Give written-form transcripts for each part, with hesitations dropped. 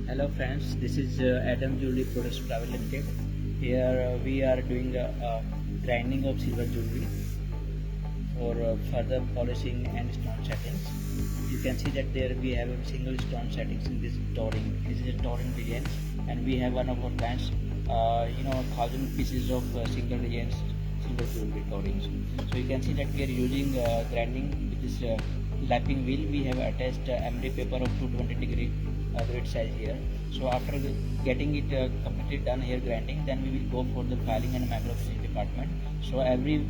Hello friends, this is AdamJewellery Products Private Limited. Here we are doing grinding of silver jewelry for further polishing and stone settings. You can see that there we have a single stone settings in this touring. This is a touring brilliance, and we have one of our clients, 1,000 pieces of single brilliance silver jewelry tourings. So you can see that we are using grinding with this lapping wheel. We have attached emery paper of 220-degree grid size here. So after getting it completely done here grinding, then we will go for the filing and macro finishing department. So every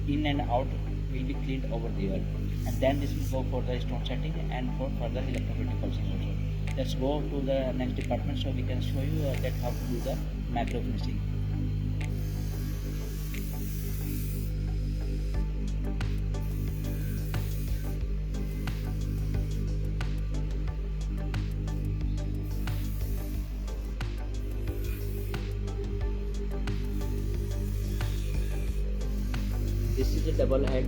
in and out will be cleaned over there, and then this will go for the stone setting and for further electroplating polishing also. Let's go to the next department so we can show you that how to do the macro finishing. This is a double head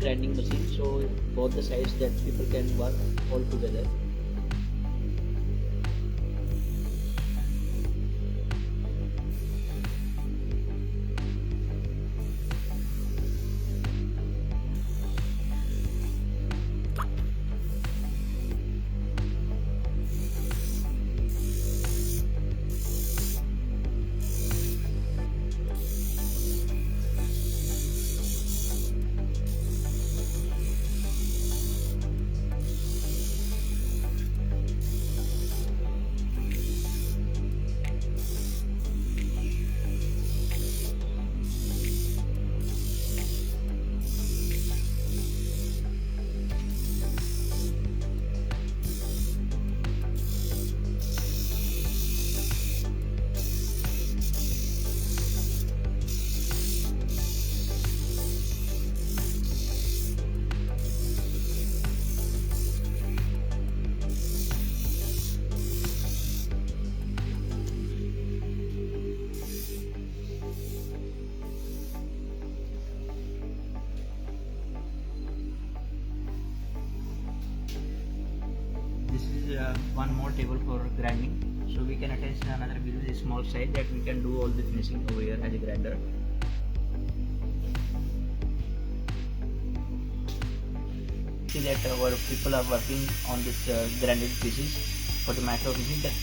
grinding machine, so both the sides that people can work all together. This is one more table for grinding, so we can attach another wheel with a small size that we can do all the finishing over here as a grinder. See that our people are working on this grinded pieces for the macro finishing. That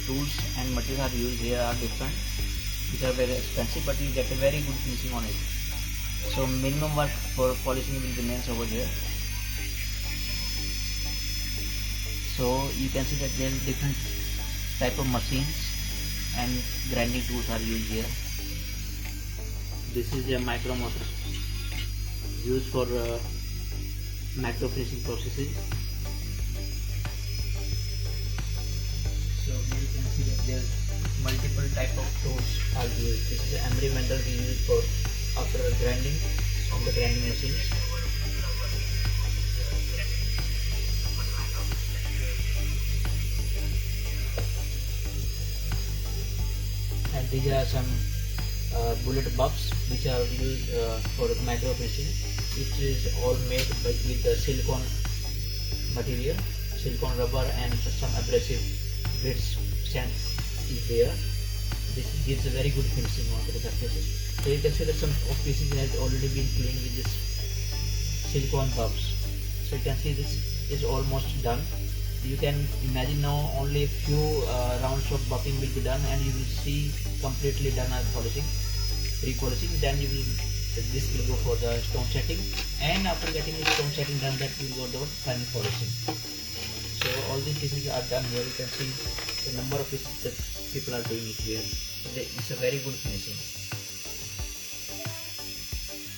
tools and materials are used here are different, which are very expensive, but you get a very good finishing on it. So minimum work for polishing will remains over here. So you can see that there are different type of machines and grinding tools are used here. This is a micro motor used for macro finishing processes. So here you can see that there are multiple type of tools are used. This is the emery bender we use for after grinding on the grinding machines. And these are some bullet bulbs which are used for macro finishing. It is all made with the silicone material, silicone rubber, and some abrasive grits sand is there. This gives a very good finishing onto the surfaces. So you can see that some of pieces has already been cleaned with this silicone bulbs. So you can see this is almost done. You can imagine now only a few rounds of buffing will be done, and you will see completely done as polishing, pre-polishing. Then this will go for the stone setting, and after getting the stone setting done, that will go to final polishing. So all these pieces are done here. You can see the number of pieces that people are doing it here. It's a very good finishing.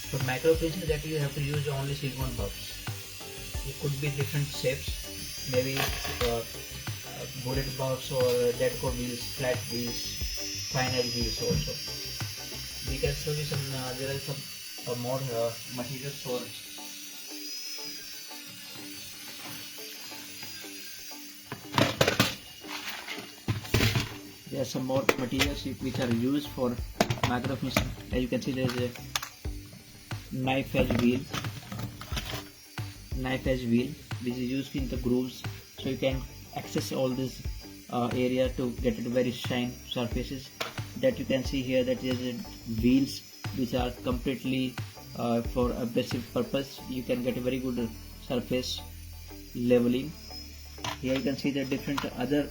For macro finishing, that you have to use only silicone bulbs. It could be different shapes, maybe bullet bulbs or dead core wheels, flat wheels, fine edge wheels also. We can show you some, there are some more materials for there are some more materials which are used for macro finishing. As you can see, there is a knife edge wheel which is used in the grooves, so you can access all this area to get it very shine surfaces. That you can see here that there is wheels which are completely for abrasive purpose. You can get a very good surface leveling. Here you can see the different other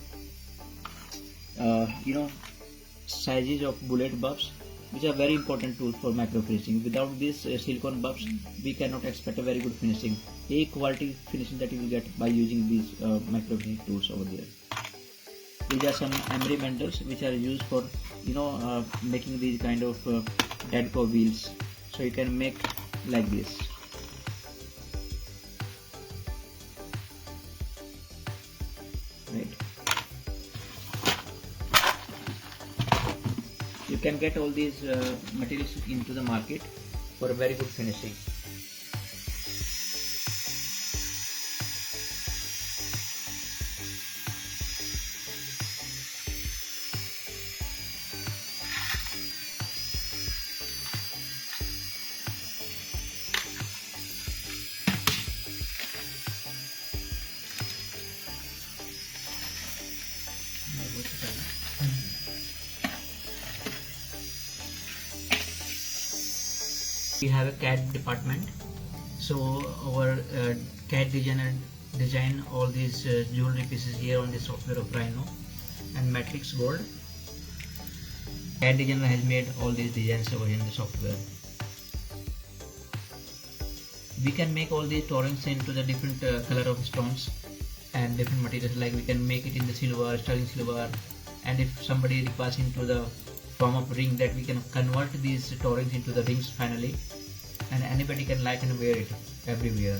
sizes of bullet bulbs, which are very important tools for micro finishing. Without these silicone bulbs, we cannot expect a very good finishing, a quality finishing that you will get by using these micro finishing tools over there. These are some emery mandrels which are used for making these kind of Dadco wheels. So you can make like this. Right. You can get all these materials into the market for a very good finishing. We have a CAD department, so our CAD design all these jewelry pieces here on the software of Rhino and Matrix Gold. CAD designer has made all these designs over here in the software. We can make all these tolerance into the different color of stones and different materials, like we can make it in the silver, sterling silver, and if somebody requires into the form of ring, that we can convert these tolerance into the rings finally, and anybody can like and wear it everywhere.